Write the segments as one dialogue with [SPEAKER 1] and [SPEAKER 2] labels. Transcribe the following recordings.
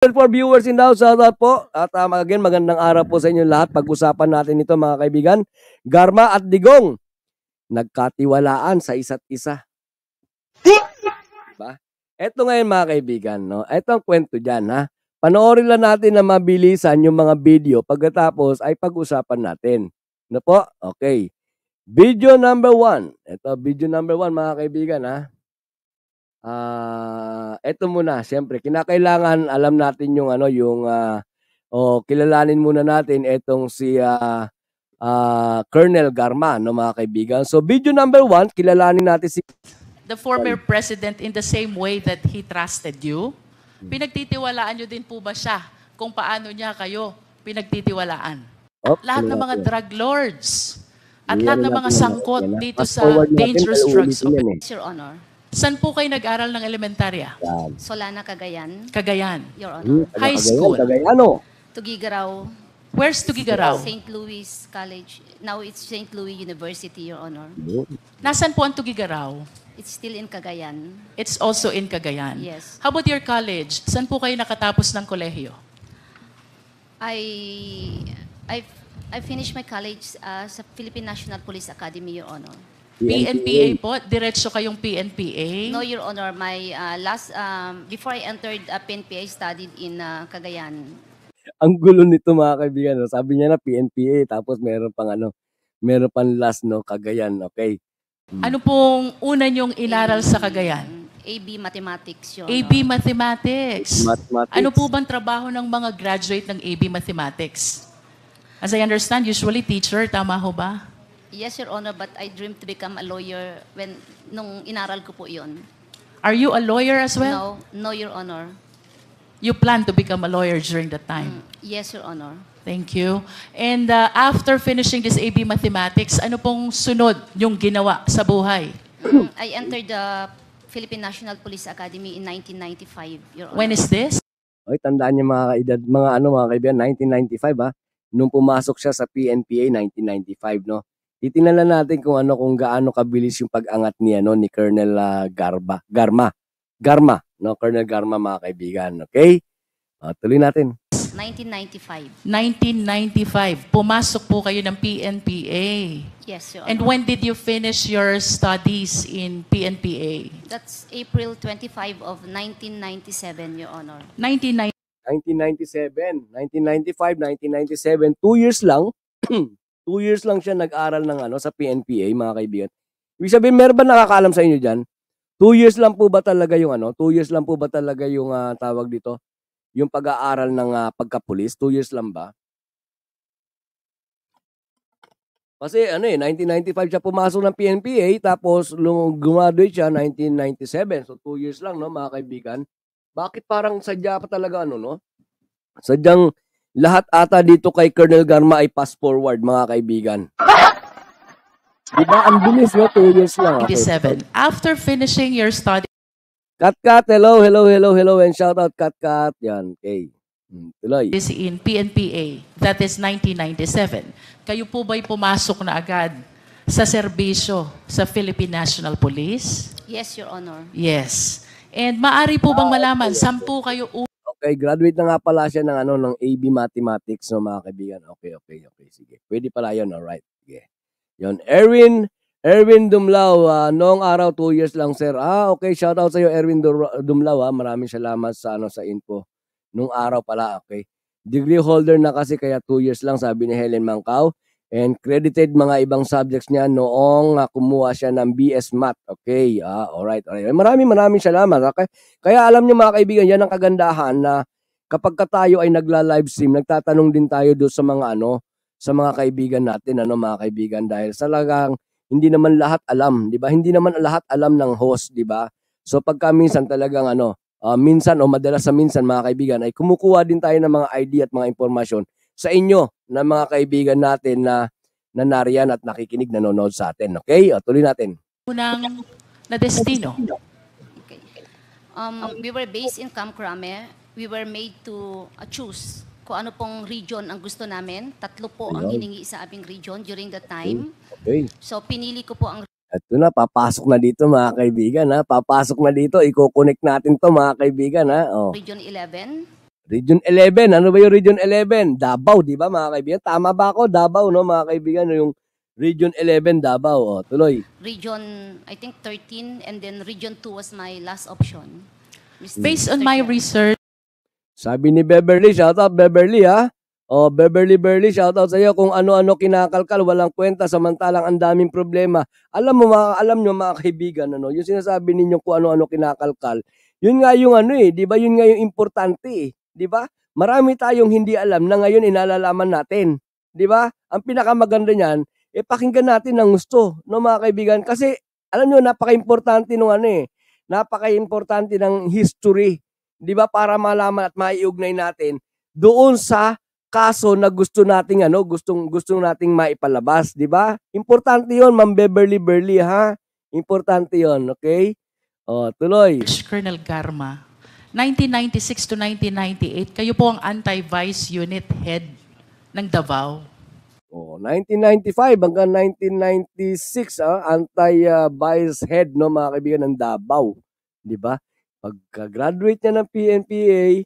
[SPEAKER 1] For viewers in the house, shout out po. At again, magandang araw po sa inyo lahat. Pag-usapan natin ito mga kaibigan. Garma at Digong, nagkatiwalaan sa isa't isa. Diba? Ito ngayon mga kaibigan, no? Ito ang kwento dyan, ha? Panoorin lang natin na mabilisan yung mga video. Pagkatapos ay pag-usapan natin. Ano po? Okay. Video number 1. Ito, video number 1 mga kaibigan, ha? Ito muna, siyempre, kinakailangan alam natin yung kilalanin muna natin itong si Colonel Garma, no mga kaibigan. So video number 1, kilalanin natin si
[SPEAKER 2] the former president in the same way that he trusted you. Pinagtitiwalaan nyo din po ba siya kung paano niya kayo pinagtitiwalaan? Lahat ng mga drug lords at lahat ng mga sangkot dito sa dangerous drugs.
[SPEAKER 3] Your Honor.
[SPEAKER 2] Saan po kayo nag-aral ng elementarya?
[SPEAKER 3] Solana, Cagayan.
[SPEAKER 2] Cagayan.
[SPEAKER 3] Your Honor.
[SPEAKER 2] High school.
[SPEAKER 1] Cagayano.
[SPEAKER 3] Tugigaraw.
[SPEAKER 2] Where's Tugigaraw?
[SPEAKER 3] St. Louis College. Now it's St. Louis University, Your Honor.
[SPEAKER 2] Nasaan po ang Tugigaraw?
[SPEAKER 3] It's still in Cagayan.
[SPEAKER 2] It's also in Cagayan.
[SPEAKER 3] Yes.
[SPEAKER 2] How about your college? Saan po kayo nakatapos ng kolehiyo?
[SPEAKER 3] I finished my college sa Philippine National Police Academy, Your Honor.
[SPEAKER 2] PNPA po? Diretso kayong PNPA?
[SPEAKER 3] No, Your Honor. My before I entered PNPA, I studied in Cagayan.
[SPEAKER 1] Ang gulo nito mga kaibigan, no? Sabi niya na PNPA, tapos meron pang last, no, Cagayan, okay.
[SPEAKER 2] Ano pong una niyong inaral sa Cagayan?
[SPEAKER 3] AB Mathematics, Your Honor.
[SPEAKER 2] AB Mathematics. Ano po bang trabaho ng mga graduate ng AB Mathematics? As I understand, usually teacher, tama ho ba?
[SPEAKER 3] Yes, Your Honor, but I dreamed to become a lawyer nung inaral ko po yun.
[SPEAKER 2] Are you a lawyer as well?
[SPEAKER 3] No, Your Honor.
[SPEAKER 2] You plan to become a lawyer during that time?
[SPEAKER 3] Yes, Your Honor.
[SPEAKER 2] Thank you. And after finishing this AB Mathematics, ano pong sunod yung ginawa sa buhay?
[SPEAKER 3] I entered the Philippine National Police Academy in 1995, Your Honor.
[SPEAKER 2] When is this?
[SPEAKER 1] Okay, tandaan niyo mga kaibigan, 1995 ha. Nung pumasok siya sa PNPA 1995, no. Titingnan lang natin kung gaano kabilis yung pag-angat niya ni Colonel Garma, no, Colonel Garma mga kaibigan, okay? Tuloy natin.
[SPEAKER 3] 1995.
[SPEAKER 2] 1995. Pumasok po kayo ng PNPA.
[SPEAKER 3] Yes, Your Honor.
[SPEAKER 2] And when did you finish your studies in PNPA?
[SPEAKER 3] That's April 25 of 1997, Your Honor.
[SPEAKER 1] 1995, 1997, 2 years lang. 2 years lang siya nag-aral ng sa PNPA, mga kaibigan. Ibig sabihin, meron ba nakakaalam sa inyo diyan? 2 years lang po ba talaga yung 2 years lang po ba talaga yung tawag dito? Yung pag-aaral ng pagka-pulis, 2 years lang ba? Kasi 1995 siya pumasok ng PNPA, tapos graduate siya 1997. So 2 years lang, no, mga kaibigan. Bakit parang sadya pa talaga no? Sadyang lahat ata dito kay Colonel Garma ay fast forward, mga kaibigan. Diba? Ang bilis, no? 2 years lang. Okay.
[SPEAKER 2] 1997. After finishing your study,
[SPEAKER 1] Kat, hello, and shout out Kat. Yan, okay. Tuloy.
[SPEAKER 2] in PNPA, that is 1997. Kayo po ba'y pumasok na agad sa serbisyo sa Philippine National Police?
[SPEAKER 3] Yes, Your Honor.
[SPEAKER 2] Yes. And maaari po bang malaman, 10 kayo
[SPEAKER 1] Okay, graduate na nga pala siya ng AB Mathematics, no, mga kaibigan. Okay, sige. Pwede pala yun, alright. Sige. Yun, Erwin Dumlao, noong araw 2 years lang, sir. Okay, shout out sa iyo Erwin Dumlao, Maraming salamat sa info. Nung araw pala, okay. Degree holder na kasi kaya 2 years lang, sabi ni Helen Mangkaw. And credited mga ibang subjects niya noong kumuha siya ng BS Math. Okay, alright. Maraming salamat. Okay? Kaya alam niyo mga kaibigan, yan ang kagandahan na kapag tayo ay nagla-livestream, nagtatanong din tayo doon sa mga sa mga kaibigan natin, mga kaibigan, dahil talagang hindi naman lahat alam, 'di ba? Hindi naman lahat alam ng host, 'di ba? So pagka minsan talagang minsan o madalas sa minsan mga kaibigan ay kumukuha din tayo ng mga idea at mga impormasyon sa inyo na mga kaibigan natin na nariyan at nakikinig, nanonood sa atin. Okay? Tuloy natin.
[SPEAKER 2] unang na destino?
[SPEAKER 3] Okay. We were based in Camp Crame. We were made to choose kung ano pong region ang gusto namin. 3 po ang hiningi sa aming region during that time.
[SPEAKER 1] Okay.
[SPEAKER 3] So pinili ko po ang
[SPEAKER 1] Ito na, papasok na dito mga kaibigan. Papasok na dito, i-connect natin to mga kaibigan.
[SPEAKER 3] Region 11.
[SPEAKER 1] Region 11. Ano ba yung Region 11? Davao, di ba mga kaibigan? Tama ba ako? Davao, no mga kaibigan? Yung Region 11, Davao. O, tuloy.
[SPEAKER 3] Region, I think 13, and then Region 2 was my last option.
[SPEAKER 2] Based on my research,
[SPEAKER 1] sabi ni Beverly, shoutout Beverly ha. O, Beverly, shoutout sa iyo kung ano-ano kinakalkal, walang kwenta, samantalang ang daming problema. Alam nyo mga kaibigan, ano, yung sinasabi ninyo kung ano-ano kinakalkal, yun nga yung ano di ba? Yun nga yung importante di ba? Marami tayong hindi alam na ngayon inalalaman natin, di ba? Ang pinakamaganda niyan, pakinggan natin ng gusto, no mga kaibigan, kasi alam nyo, napaka-importante nung napaka-importante ng history, di ba? Para malaman at maiugnay natin doon sa kaso na gusto nating gustong nating maipalabas, di ba? Importante 'yon, Ma'am Beverly ha. Importante 'yon, okay? O, tuloy.
[SPEAKER 2] Colonel Garma, 1996 to 1998, kayo po ang anti-vice unit head ng Davao.
[SPEAKER 1] 1995 hanggang 1996, anti-vice head, no, mga kaibigan, ng Davao. Di ba? Pagka-graduate niya ng PNPA,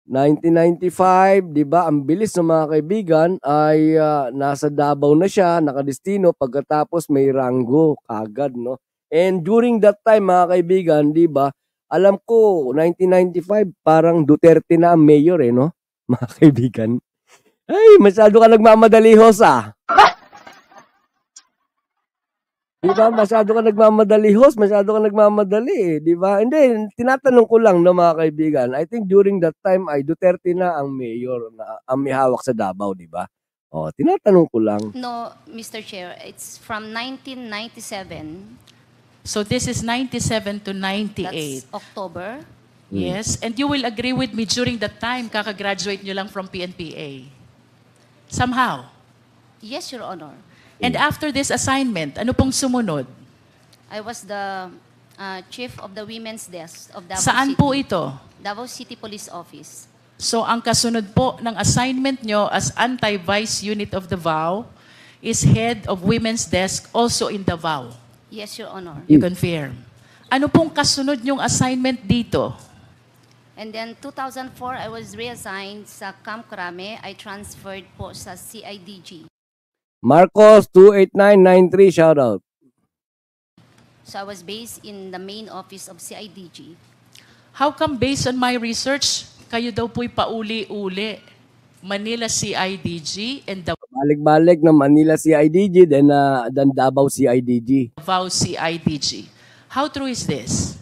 [SPEAKER 1] 1995, di ba, ang bilis ng mga kaibigan ay nasa Davao na siya, nakadestino, pagkatapos may ranggo kagad, no? And during that time, mga kaibigan, di ba, alam ko, 1995, parang Duterte na ang mayor no? Mga kaibigan. Ay, masyado ka nagmamadali, Hosa. Di ba? Masyado ka nagmamadali, host. Masyado ka nagmamadali, di ba? Hindi, tinatanong ko lang, no, mga kaibigan. I think during that time ay Duterte na ang mayor, na ang may hawak sa Davao, di ba? O, tinatanong ko lang.
[SPEAKER 3] No, Mr. Chair, it's from 1997.
[SPEAKER 2] So this is 97 to 98.
[SPEAKER 3] That's October.
[SPEAKER 2] Yes, and you will agree with me during that time, kakagraduate nyo lang from PNPA. Somehow.
[SPEAKER 3] Yes, Your Honor.
[SPEAKER 2] And after this assignment, ano pong sumunod?
[SPEAKER 3] I was the chief of the women's desk of Davao
[SPEAKER 2] Saan
[SPEAKER 3] City.
[SPEAKER 2] po ito?
[SPEAKER 3] Davao City Police Office.
[SPEAKER 2] So ang kasunod po ng assignment nyo as anti-vice unit of Davao is head of women's desk also in Davao.
[SPEAKER 3] Yes, Your Honor.
[SPEAKER 2] You confirm. Ano pong kasunod yung assignment dito?
[SPEAKER 3] And then 2004, I was reassigned sa Camp Crame. I transferred po sa CIDG.
[SPEAKER 1] Marcos 28993, shout out.
[SPEAKER 3] So I was based in the main office of CIDG.
[SPEAKER 2] How come based on my research, kayo daw po'y pauli-uli? Manila CIDG and
[SPEAKER 1] Balik-balik ng Manila CIDG, then Davao CIDG.
[SPEAKER 2] Davao CIDG. How true is this?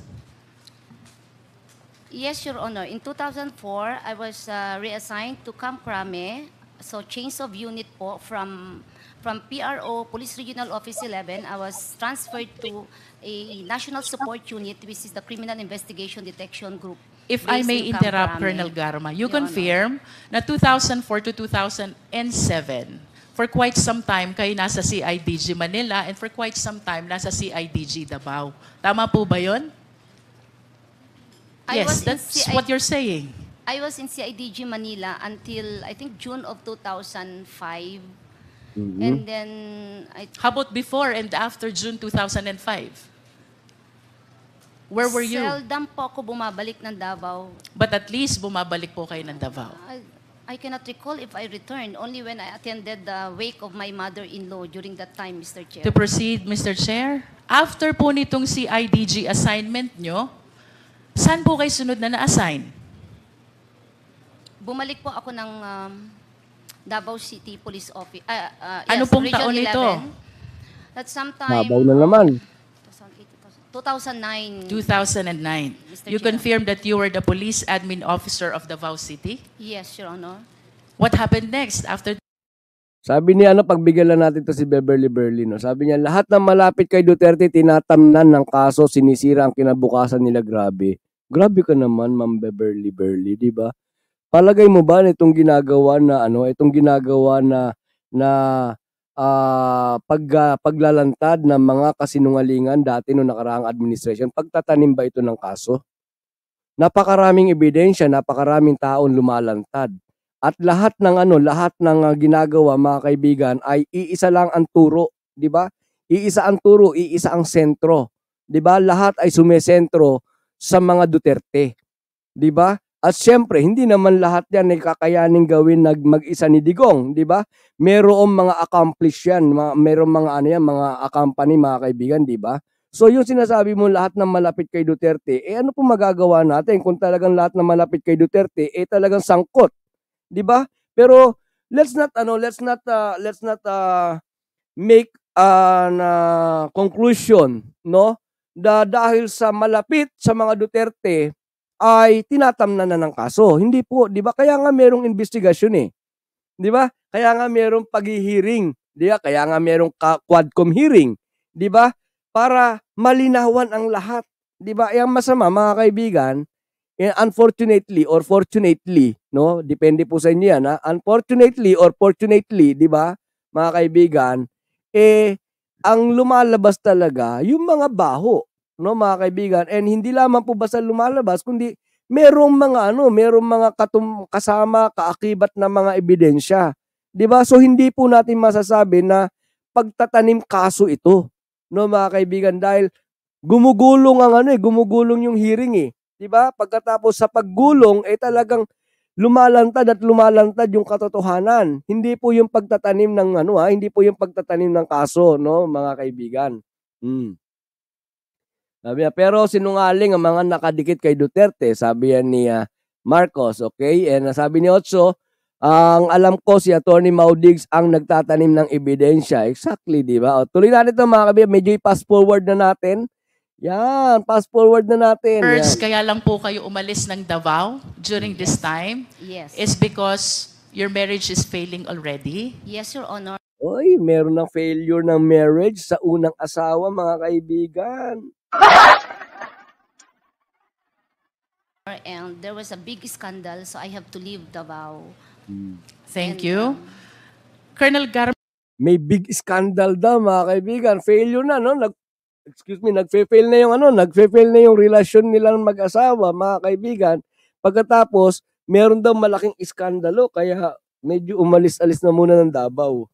[SPEAKER 3] Yes, Your Honor. In 2004, I was reassigned to Camp Crame. So change of unit po from PRO, Police Regional Office 11, I was transferred to a National Support Unit, which is the Criminal Investigation Detection Group.
[SPEAKER 2] If I
[SPEAKER 3] based
[SPEAKER 2] may
[SPEAKER 3] in
[SPEAKER 2] interrupt,
[SPEAKER 3] Camp
[SPEAKER 2] Colonel
[SPEAKER 3] Crame.
[SPEAKER 2] Garma, you
[SPEAKER 3] Your
[SPEAKER 2] confirm na 2004 to 2007, for quite some time kayo nasa CIDG Manila and for quite some time nasa CIDG Davao. Tama po ba yun? Yes, that's what you're saying.
[SPEAKER 3] I was in CIDG Manila until, I think, June of 2005. And then,
[SPEAKER 2] How about before and after June 2005? Where were you?
[SPEAKER 3] Seldom po ako bumabalik ng Davao.
[SPEAKER 2] But at least bumabalik po kayo ng Davao.
[SPEAKER 3] I cannot recall if I returned, only when I attended the wake of my mother-in-law during that time, Mr. Chair.
[SPEAKER 2] To proceed, Mr. Chair, after po nitong CIDG assignment nyo, saan po kayo sunod na na-assign?
[SPEAKER 3] Bumalik po ako ng Davao City Police Office.
[SPEAKER 2] Ano
[SPEAKER 3] Yes,
[SPEAKER 2] pong
[SPEAKER 3] Region
[SPEAKER 2] taon
[SPEAKER 3] 11.
[SPEAKER 2] ito?
[SPEAKER 3] That's sometime...
[SPEAKER 1] Davao na naman.
[SPEAKER 3] 2009.
[SPEAKER 2] 2009.
[SPEAKER 3] Mr.
[SPEAKER 2] You
[SPEAKER 3] Chair.
[SPEAKER 2] confirmed that you were the police admin officer of Davao City?
[SPEAKER 3] Yes, Your Honor.
[SPEAKER 2] What happened next after?
[SPEAKER 1] Sabi niya, pagbigyan lang natin to si Beverly, no? Sabi niya, lahat ng malapit kay Duterte, tinatamnan ng kaso, sinisira ang kinabukasan nila, grabe. Grabe ka naman, Ma'am Beverly, di ba? Palagay mo ba na itong ginagawa na paglalantad ng mga kasinungalingan dati noong nakaraang administration, pagtatanim ba ito ng kaso? Napakaraming ebidensya, napakaraming taon lumalantad. At lahat ng ginagawa, mga kaibigan, ay iisa lang ang turo, di ba? Iisa ang turo, iisa ang sentro. Di ba? Lahat ay sumesentro sa mga Duterte. Di ba? At syempre, hindi naman lahat yan ay kakayaning gawin mag-isa ni Digong, di ba? Merong mga accomplished yan, merong mga ano yan, mga accompany, mga kaibigan, di ba? So yung sinasabi mo lahat ng malapit kay Duterte, ano po magagawa natin kung talagang lahat ng malapit kay Duterte talagang sangkot, di ba? Pero let's not make an conclusion, no? Dahil sa malapit sa mga Duterte ay tinatamnan na ng kaso. Hindi po, 'di ba? Kaya nga merong investigasyon eh. 'Di ba? Kaya nga merong paghihiring, 'di ba? Kaya nga merong Quadcom hearing, 'di ba? Para malinawan ang lahat, 'di ba? Ang masama, mga kaibigan, unfortunately or fortunately, no? Depende po sa inyo 'yan, ha? Unfortunately or fortunately, 'di ba? Mga kaibigan, ang lumalabas talaga yung mga baho, no, mga kaibigan. And hindi lamang po basta lumalabas, kundi merong mga kasama, kaakibat na mga ebidensya. 'Di ba? So hindi po natin masasabi na pagtatanim kaso ito, no, mga kaibigan, dahil gumugulong yung hearing eh. 'Di ba? Pagkatapos sa paggulong talagang lumalantad yung katotohanan. Hindi po yung pagtatanim ng hindi po yung pagtatanim ng kaso, no, mga kaibigan. Sabi niya, pero sinungaling ang mga nakadikit kay Duterte, sabi yan ni Marcos, okay? And sabi ni Otso, ang alam ko si Attorney Maudigs ang nagtatanim ng ebidensya. Exactly, di ba? Tuloy natin ito, mga kaibigan, medyo i-pass forward na natin. Yan, pass forward na natin.
[SPEAKER 2] Kaya lang po kayo umalis ng Davao during this time?
[SPEAKER 3] Yes.
[SPEAKER 2] Is because your marriage is failing already?
[SPEAKER 3] Yes, Your Honor.
[SPEAKER 1] Oy, meron ng failure ng marriage sa unang asawa, mga kaibigan.
[SPEAKER 3] And there was a big scandal, so I have to leave Davao.
[SPEAKER 2] Thank you. Colonel Garma.
[SPEAKER 1] May big scandal daw, mga kaibigan. Failure na, no? Nagfe-fail na yung relasyon nilang mag-asawa, mga kaibigan. Pagkatapos, meron daw malaking iskandalo, kaya medyo umalis-alis na muna ng Davao.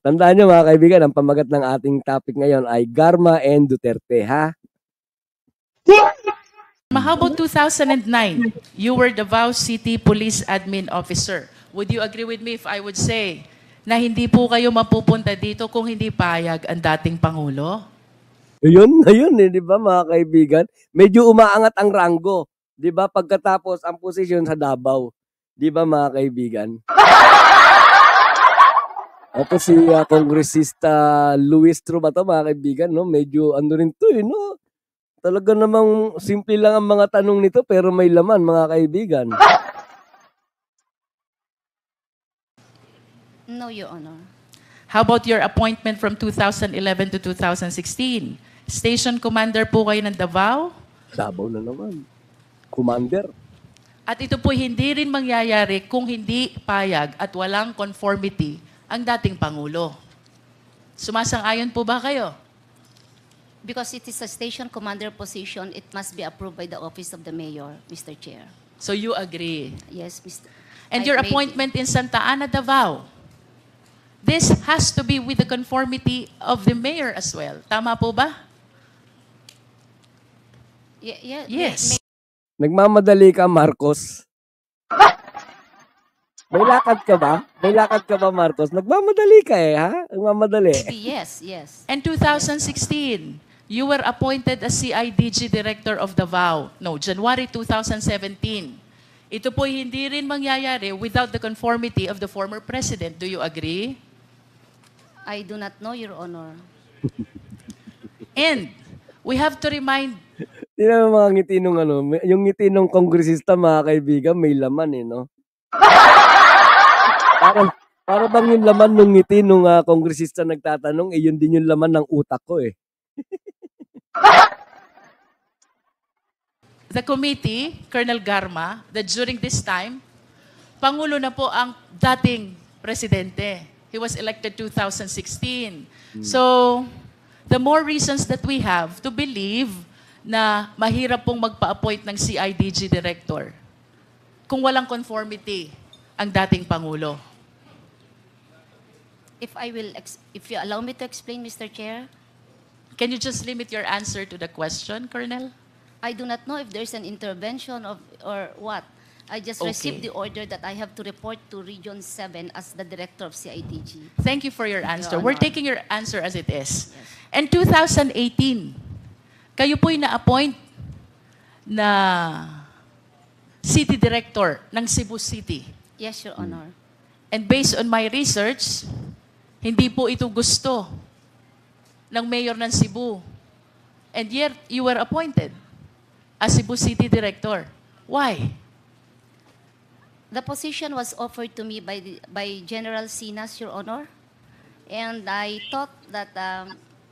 [SPEAKER 1] Tandaan nyo, mga kaibigan, ang pamagat ng ating topic ngayon ay Garma and Duterte, ha?
[SPEAKER 2] How about 2009? You were Davao City Police Admin Officer. Would you agree with me if I would say na hindi po kayo mapupunta dito kung hindi payag ang dating Pangulo?
[SPEAKER 1] Ayun, di ba, mga kaibigan? Medyo umaangat ang ranggo, di ba, pagkatapos ang posisyon sa Davao. Di ba, mga kaibigan? Ito si Kongresista Luis Tro ba ito, mga kaibigan, no? Medyo rin to, no? Talaga namang simple lang ang mga tanong nito pero may laman, mga kaibigan.
[SPEAKER 3] No, Your Honor.
[SPEAKER 2] How about your appointment from 2011 to 2016? Station Commander po kayo ng Davao?
[SPEAKER 1] Davao na naman. Commander.
[SPEAKER 2] At ito po hindi rin mangyayari kung hindi payag at walang conformity ang dating Pangulo. Sumasang-ayon po ba kayo?
[SPEAKER 3] Because it is a station commander position, it must be approved by the Office of the Mayor, Mr. Chair.
[SPEAKER 2] So you agree?
[SPEAKER 3] Yes, Mr.
[SPEAKER 2] And your appointment in Santa Ana, Davao, this has to be with the conformity of the mayor as well. Tama po ba? Yes.
[SPEAKER 1] Nagmamadali ka, Marcos. May lakad ka ba, Marcos? Nagmamadali ka ha? Nagmamadali.
[SPEAKER 3] Yes.
[SPEAKER 2] And 2016, you were appointed as CIDG Director of Davao. No, January 2017. Ito po hindi rin mangyayari without the conformity of the former president. Do you agree?
[SPEAKER 3] I do not know, Your Honor.
[SPEAKER 2] And we have to remind...
[SPEAKER 1] Tingnan mo mga ngiti nung yung ngiti nung kongresista, mga kaibigan, may laman no? Para bang yung laman nung ngiti nung kongresista nagtatanong, yun din yung laman ng utak ko
[SPEAKER 2] The committee, Colonel Garma, that during this time, Pangulo na po ang dating presidente. He was elected 2016. So, the more reasons that we have to believe na mahirap pong magpa-appoint ng CIDG director kung walang conformity ang dating Pangulo.
[SPEAKER 3] If you allow me to explain, Mr. Chair.
[SPEAKER 2] Can you just limit your answer to the question, Colonel?
[SPEAKER 3] I do not know if there's an intervention of or what. I just received the order that I have to report to Region 7 as the director of CIDG.
[SPEAKER 2] Thank you for your answer.
[SPEAKER 3] Your
[SPEAKER 2] We're
[SPEAKER 3] Honor.
[SPEAKER 2] taking your answer as it is.
[SPEAKER 3] Yes.
[SPEAKER 2] And 2018, kayo po'y na-appoint na city director ng Cebu City.
[SPEAKER 3] Yes, Your Honor.
[SPEAKER 2] And based on my research, hindi po ito gusto ng mayor ng Cebu. And yet, you were appointed as Cebu City Director. Why?
[SPEAKER 3] The position was offered to me by General Sinas, Your Honor. And I thought that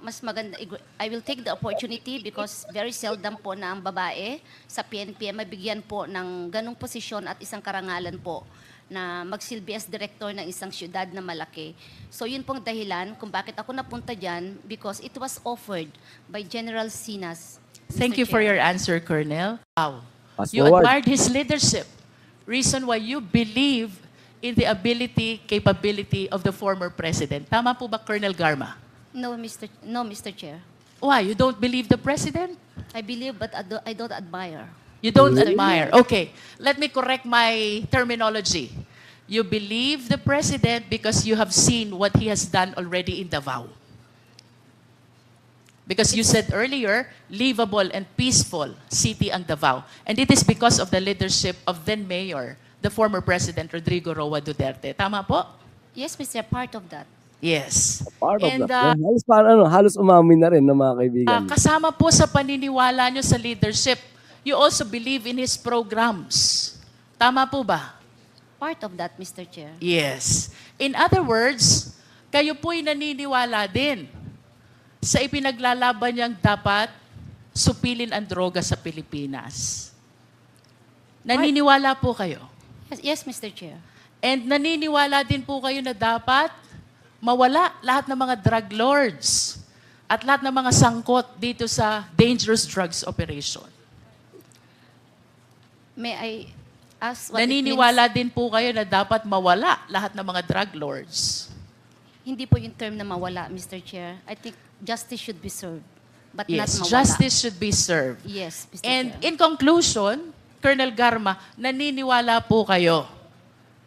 [SPEAKER 3] mas maganda, I will take the opportunity because very seldom po na ang babae sa PNP ay mabigyan po ng ganong posisyon at isang karangalan po na magsilbi as director ng isang syudad na malaki. So yun pong dahilan kung bakit ako napunta dyan because it was offered by General Sinas.
[SPEAKER 2] Thank you
[SPEAKER 3] Mr.
[SPEAKER 2] for
[SPEAKER 3] Chair.
[SPEAKER 2] your answer, Colonel. Wow.
[SPEAKER 1] Fast
[SPEAKER 2] You
[SPEAKER 1] forward.
[SPEAKER 2] admired his leadership. Reason why you believe in the ability, capability of the former president. Tama po ba, Colonel Garma?
[SPEAKER 3] No, Mr. Chair.
[SPEAKER 2] Why? You don't believe the president?
[SPEAKER 3] I believe but I don't admire.
[SPEAKER 2] You don't admire. Okay, let me correct my terminology. You believe the president because you have seen what he has done already in Davao. Because you said earlier, livable and peaceful city ang Davao. And it is because of the leadership of then Mayor, the former President Rodrigo Roa Duterte. Tama po?
[SPEAKER 3] Yes, Mr. Part of that.
[SPEAKER 2] Yes.
[SPEAKER 1] Part of
[SPEAKER 2] And,
[SPEAKER 1] that. Halos umamin na rin ng mga kaibigan.
[SPEAKER 2] kasama po sa paniniwala nyo sa leadership, you also believe in his programs. Tama po ba?
[SPEAKER 3] Part of that, Mr. Chair.
[SPEAKER 2] Yes. In other words, kayo po'y naniniwala din sa ipinaglalaban niyang dapat supilin ang droga sa Pilipinas. Naniniwala po kayo.
[SPEAKER 3] Yes, Mr. Chair.
[SPEAKER 2] And naniniwala din po kayo na dapat mawala lahat ng mga drug lords at lahat ng mga sangkot dito sa dangerous drugs operation.
[SPEAKER 3] May I ask what
[SPEAKER 2] Naniniwala
[SPEAKER 3] it means?
[SPEAKER 2] din po kayo na dapat mawala lahat ng mga drug lords.
[SPEAKER 3] Hindi po yung term na mawala, Mr. Chair. I think justice should be served, but
[SPEAKER 2] Yes,
[SPEAKER 3] not mawala.
[SPEAKER 2] justice should be served.
[SPEAKER 3] Yes, Mr.
[SPEAKER 2] And
[SPEAKER 3] Chair.
[SPEAKER 2] in conclusion, Colonel Garma, naniniwala po kayo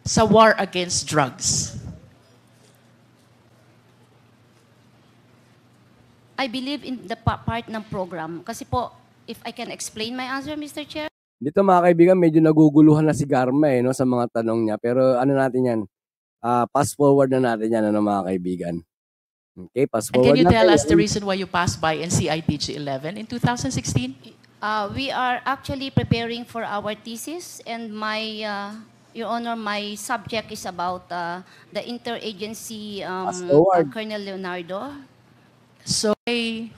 [SPEAKER 2] sa war against drugs.
[SPEAKER 3] I believe in the part ng program. Kasi po, if I can explain my answer, Mr. Chair,
[SPEAKER 1] Dito mga kaibigan, medyo naguguluhan na si Garma no, sa mga tanong niya. Pero ano natin yan, pass forward na natin yan mga kaibigan. Okay, pass
[SPEAKER 2] And
[SPEAKER 1] forward
[SPEAKER 2] can you tell
[SPEAKER 1] natin.
[SPEAKER 2] us the reason why you passed by NCIDG 11 in 2016?
[SPEAKER 3] we are actually preparing for our thesis and my, Your Honor, my subject is about the interagency
[SPEAKER 1] Pass forward.
[SPEAKER 3] Colonel Leonardo.
[SPEAKER 2] So,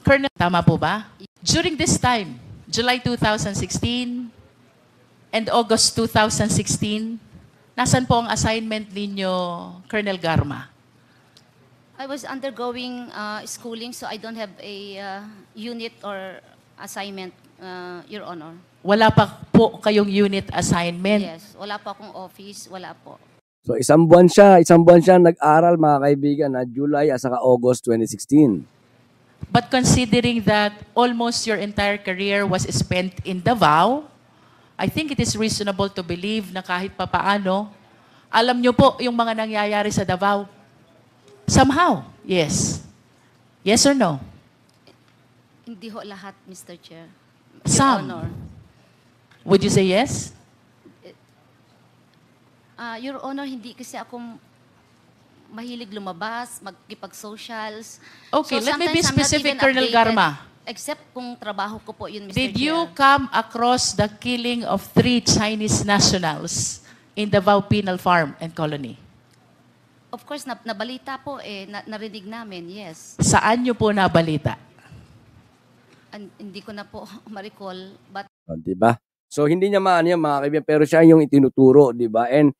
[SPEAKER 2] Colonel, tama po ba? During this time, July 2016 and August 2016, nasan po ang assignment ninyo, Colonel Garma?
[SPEAKER 3] I was undergoing schooling, so I don't have a unit or assignment, Your Honor.
[SPEAKER 2] Wala pa po kayong unit assignment.
[SPEAKER 3] Yes, wala po akong office, wala po.
[SPEAKER 1] So isang buwan siya nag-aral mga kaibigan na July at saka August 2016.
[SPEAKER 2] But considering that almost your entire career was spent in Davao, I think it is reasonable to believe na kahit papaano, alam nyo po yung mga nangyayari sa Davao. Somehow, yes. Yes or no?
[SPEAKER 3] Hindi ho lahat, Mr. Chair. Your
[SPEAKER 2] Some.
[SPEAKER 3] Honor.
[SPEAKER 2] Would you say yes?
[SPEAKER 3] Your Honor, hindi kasi ako mahilig lumabas, magkipag-socials.
[SPEAKER 2] Okay, let me be
[SPEAKER 3] sometimes I'm not
[SPEAKER 2] specific,
[SPEAKER 3] even
[SPEAKER 2] Colonel
[SPEAKER 3] updated,
[SPEAKER 2] Garma.
[SPEAKER 3] Except kung trabaho ko po yun, Mr.
[SPEAKER 2] Did
[SPEAKER 3] Chair.
[SPEAKER 2] you come across the killing of 3 Chinese nationals in Davao Penal Farm and Colony?
[SPEAKER 3] Of course, nabalita po narinig namin, yes.
[SPEAKER 2] Saan nyo po nabalita?
[SPEAKER 3] Hindi ko na po ma-recall, but
[SPEAKER 1] Di ba? So hindi niya maano yan mga kaibigan, pero siya yung itinuturo, di ba? And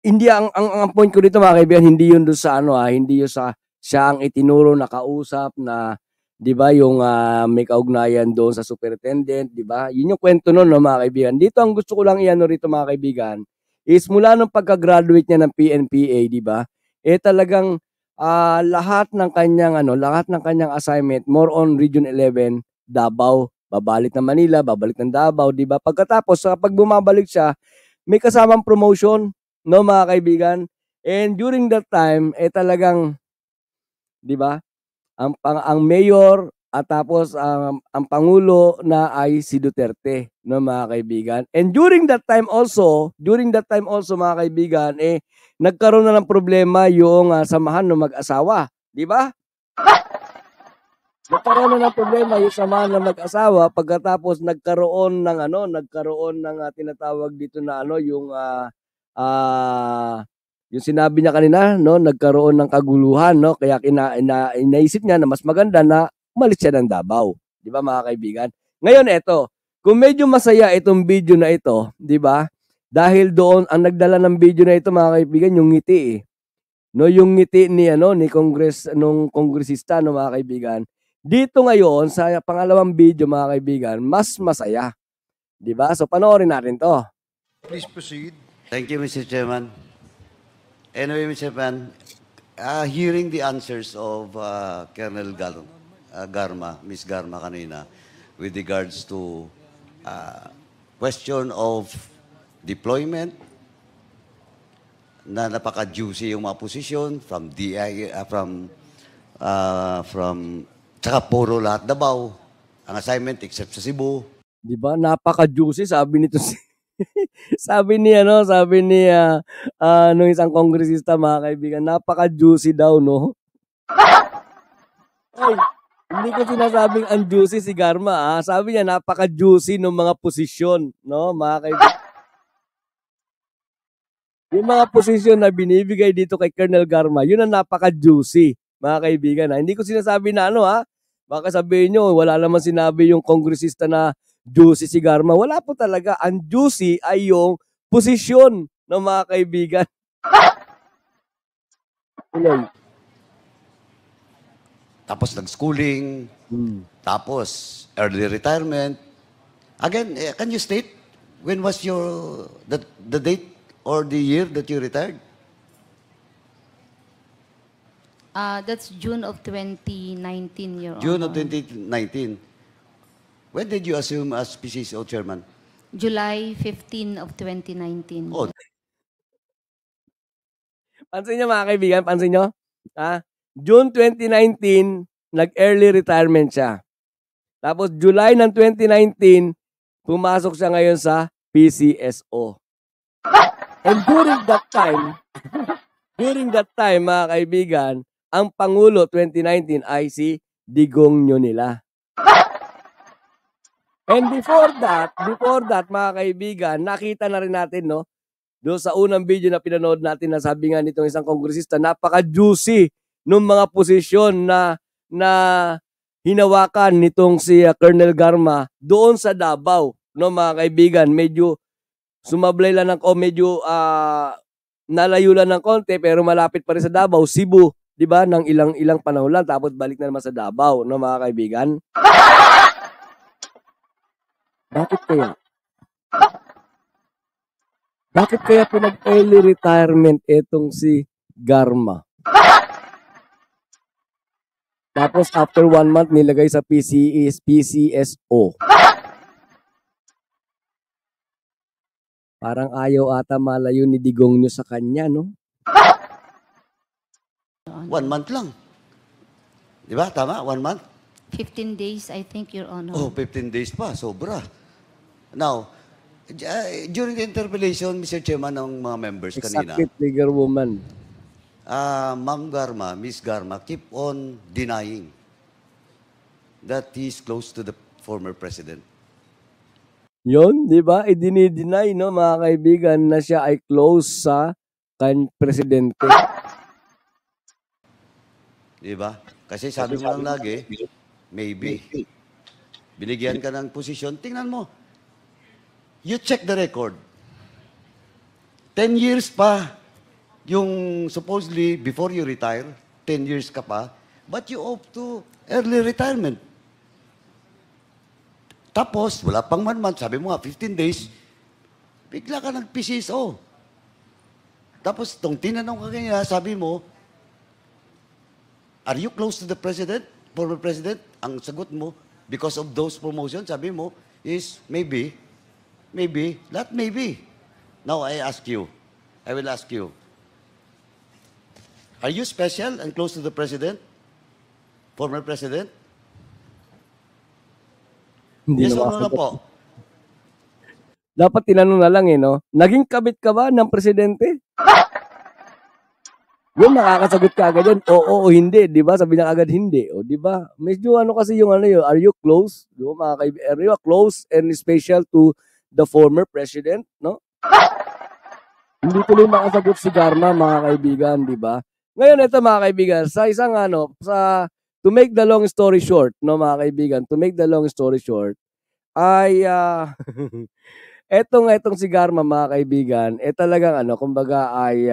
[SPEAKER 1] hindi ang point ko dito mga kaibigan, hindi yun doon sa hindi yun sa siya ang itinuro na kausap na 'di ba yung may kaugnayan doon sa superintendent, 'di ba? Yun yung kwento noon mga kaibigan. Dito ang gusto ko lang iano rito mga kaibigan is mula nung pagka-graduate niya ng PNPA, 'di ba? Talagang lahat ng kanyang assignment more on Region 11, Davao. Babalik ng Manila, babalik ng Davao, 'di ba? Pagkatapos kapag bumabalik siya, may kasamang promotion, no mga kaibigan. And during that time, talagang, 'di ba? Ang mayor at tapos ang pangulo na ay si Duterte, no mga kaibigan. And during that time also mga kaibigan, nagkaroon na ng problema yung samahan ng mag-asawa, 'di ba? Nagkaroon na ng problema yung samahan ng mag-asawa pagkatapos nagkaroon ng tinatawag dito na yung sinabi niya kanina, no, nagkaroon ng kaguluhan, no, kaya inaisip niya na mas maganda na umalis siya ng Davao, 'di ba mga kaibigan? Ngayon kung medyo masaya itong video na ito, 'di ba? Dahil doon ang nagdala ng video na ito mga kaibigan yung ngiti. No, yung ngiti ni nung kongresista, no mga kaibigan. Dito ngayon sa pangalawang video mga kaibigan, mas masaya. 'Di ba? So panoorin natin 'to.
[SPEAKER 4] Please proceed.
[SPEAKER 5] Thank you, Mr. Chairman. Anyway, Mr. Chairman, hearing the answers of Colonel Garma, Ms. Garma kanina, with regards to question of deployment, na napaka-juicy yung mga posisyon from DI, from tsaka puro lahat Davao, ang assignment except sa Cebu.
[SPEAKER 1] 'Di ba? Napaka-juicy sabi nito sabi ni nung isang kongresista mga kaibigan, napaka-juicy daw, no? Ay, hindi ko sinasabing ang juicy si Garma, Sabi niya napaka-juicy ng mga posisyon, no, mga kaibigan. Yung mga posisyon na binibigay dito kay Colonel Garma, yun ang napaka-juicy, mga kaibigan. Hindi ko sinasabi na baka sabihin nyo, wala naman sinabi yung kongresista na juicy si Garma. Wala po talaga. Ang juicy ay yung posisyon ng mga kaibigan.
[SPEAKER 5] Tapos nag-schooling, tapos early retirement. Again, can you state when was the date or the year that you retired?
[SPEAKER 3] That's June of 2019, Your Honor.
[SPEAKER 5] June of 2019. When did you assume as PCSO chairman?
[SPEAKER 3] July 15 of 2019.
[SPEAKER 5] Oh.
[SPEAKER 1] Pansin nyo mga kaibigan, pansin nyo? June 2019, nag-early retirement siya. Tapos July ng 2019, pumasok siya ngayon sa PCSO. And during that time mga kaibigan, ang Pangulo 2019 ay si Digong Nyoonila. And before that mga kaibigan, nakita na rin natin, no, doon sa unang video na pinanood natin na sabi nga nitong isang kongresista, napaka-juicy ng mga posisyon na hinawakan nitong si Colonel Garma doon sa Davao, no mga kaibigan. Medyo sumablay lang medyo nalayo lang ng konti pero malapit pa rin sa Davao, Cebu, 'di ba? Nang ilang panahon lang tapos balik na naman sa Davao, no mga kaibigan. Bakit kaya? Bakit kaya pinag-early retirement etong si Garma? Tapos after 1 month nilagay sa PCSO. Parang ayaw ata malayo ni Digong nyo sa kanya, no?
[SPEAKER 5] 1 month lang. Di ba? Tama? 1 month?
[SPEAKER 3] 15 days, I think, Your Honor.
[SPEAKER 5] Oh, 15 days pa. Sobra. Now, during the interpellation, Mr. Chairman, ng mga members kanina,
[SPEAKER 1] Exactly, trigger woman.
[SPEAKER 5] Ma'am Garma, Miss Garma, keep on denying that he's close to the former president.
[SPEAKER 1] Yun, di ba? Idinideny, no, mga kaibigan, na siya ay close sa presidente.
[SPEAKER 5] Di ba? Kasi sabi mo lang lagi, maybe. Binigyan ka ng posisyon. Tingnan mo. You check the record. 10 years pa yung supposedly before you retire, 10 years ka pa, but you opt to early retirement. Tapos, wala pang 1 month, sabi mo nga, 15 days, bigla ka nag-PCSO. Tapos, itong tinanong ka kanya, sabi mo, Are you close to the president, former president? Ang sagot mo, because of those promotions, sabi mo, is maybe, not maybe. Now I will ask you, are you special and close to the president, former president?
[SPEAKER 1] Hindi
[SPEAKER 5] Yes
[SPEAKER 1] na
[SPEAKER 5] or no
[SPEAKER 1] makasagot.
[SPEAKER 5] po?
[SPEAKER 1] Dapat tinanong na lang no? Naging kabit ka ba ng presidente? Yun, makakasagot ka agad yun. Oo o hindi, di ba? Sabi niya agad hindi. O, di ba? Medyo kasi yung yun, are you close? Di ba, mga kaibigan? Are you close and special to the former president? No? Hindi tuloy makasagot si Garma, mga kaibigan, di ba? Ngayon, ito mga kaibigan, sa isang to make the long story short, no mga kaibigan, to make the long story short, ay, etong si Garma, mga kaibigan, talagang kumbaga ay,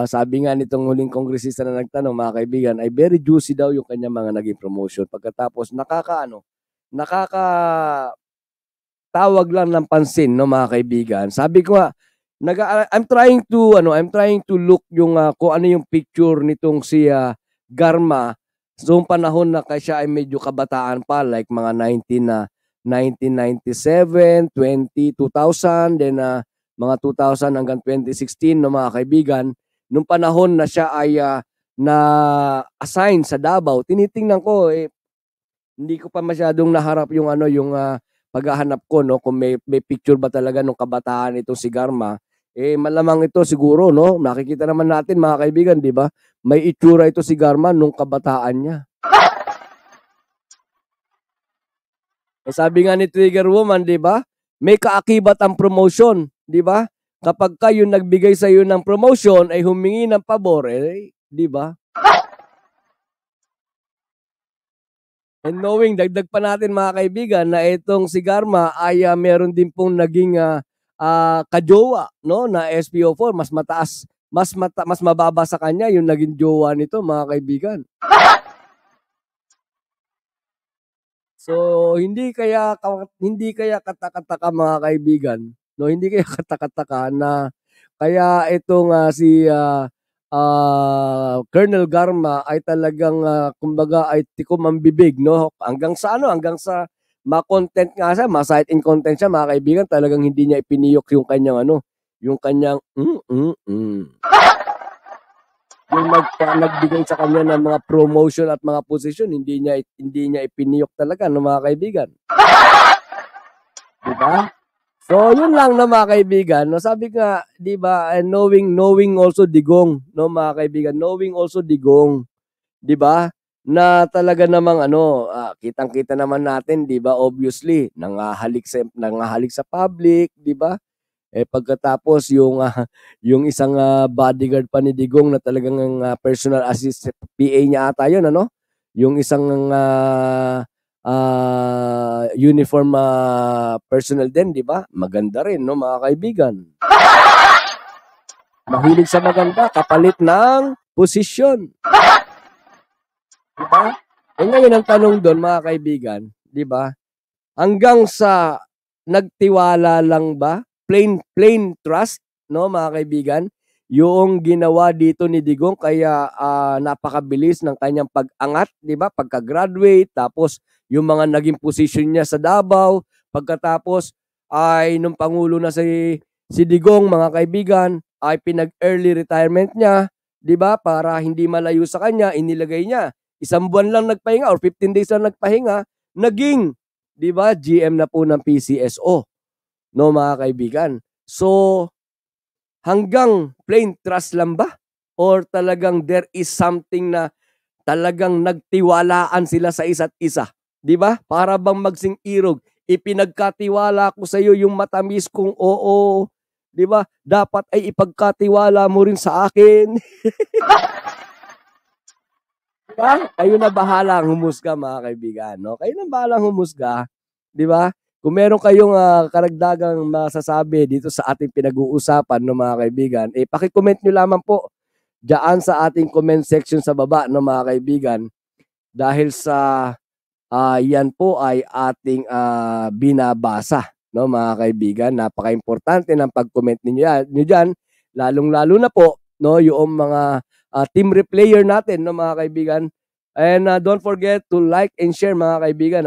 [SPEAKER 1] sabi nga nitong huling kongresista na nagtanong, mga kaibigan, ay very juicy daw yung kanyang mga naging promotion. Pagkatapos, nakakatawag lang ng pansin, no, mga kaibigan. Sabi ko nga, I'm trying to look yung kung ano yung picture nitong si Garma so panahon na siya ay medyo kabataan pa, like mga 1997, 2000, then mga 2000 hanggang 2016, no, mga kaibigan. Nung panahon na siya ay na-assign sa Davao, tinitingnan ko, hindi ko pa masyadong naharap yung paghahanap ko, no, kung may picture ba talaga nung kabataan itong si Garma. Malamang ito siguro, no, nakikita naman natin, mga kaibigan, di ba? May itsura ito si Garma nung kabataan niya. Sabi nga ni Trigger Woman, di ba? May kaakibat ang promotion, di ba? Kapag kayo nagbigay sa iyo ng promotion ay humingi ng pabor, di ba? And knowing, dagdag pa natin, mga kaibigan, na itong si Garma ay meron din pong naging kajowa, no, na SPO4, mas mataas, mas mababa sa kanya yung naging jowa nito, mga kaibigan. So hindi kaya katakataka, mga kaibigan, no, hindi kaya katakataka na kaya itong si Colonel Garma ay talagang kumbaga ay tikom ang bibig, no, hanggang sa ma-content nga siya, ma-site in content siya, mga kaibigan, talagang hindi niya ipiniyok yung kanyang yung nagbigay sa kanya ng mga promotion at mga position, hindi niya ipiniyok talaga, no, mga kaibigan. Diba? So, yun lang, no, mga kaibigan, no, sabi nga, diba, knowing also Digong, no, mga kaibigan, knowing also Digong, diba, na talaga namang kitang-kita naman natin, 'di ba? Obviously, nangahalik sa public, 'di ba? Pagkatapos yung isang bodyguard pa ni Digong na talagang personal assistant, PA niya ata 'yon, ano? Yung isang uniform personnel din, 'di ba? Maganda rin, no, mga kaibigan. Mahilig sa maganda, kapalit ng posisyon. Diba? Ngayon ang tanong doon, mga kaibigan, di ba? Hanggang sa nagtiwala lang ba? Plain trust, no, mga kaibigan? Yung ginawa dito ni Digong, kaya napakabilis ng kanyang pag-angat, di ba? Pagka-graduate, tapos yung mga naging position niya sa Davao, pagkatapos ay nung Pangulo na si Digong, mga kaibigan, ay pinag-early retirement niya, di ba? Para hindi malayo sa kanya, inilagay niya. 1 buwan lang nagpahinga or 15 days lang nagpahinga, naging, di ba, GM na po ng PCSO, no, mga kaibigan. So, hanggang plain trust lang ba? Or talagang there is something na talagang nagtiwalaan sila sa isa't isa? Di ba? Para bang magsing irog, ipinagkatiwala ko sa iyo yung matamis kong oo. Di ba? Dapat ay ipagkatiwala mo rin sa akin. Diba? Kayo na bahalang humusga, mga kaibigan, no? Kayo na bahalang humusga, di ba? Kung meron kayong karagdagang masasabi dito sa ating pinag-uusapan, no, mga kaibigan, paki-comment nyo lamang po diyan sa ating comment section sa baba, no, mga kaibigan. Dahil sa yan po ay ating binabasa, no, mga kaibigan. Napaka-importante ng pag-comment niyo diyan, lalong-lalo na po, no, yung mga team replayer natin, no, mga kaibigan. And don't forget to like and share, mga kaibigan.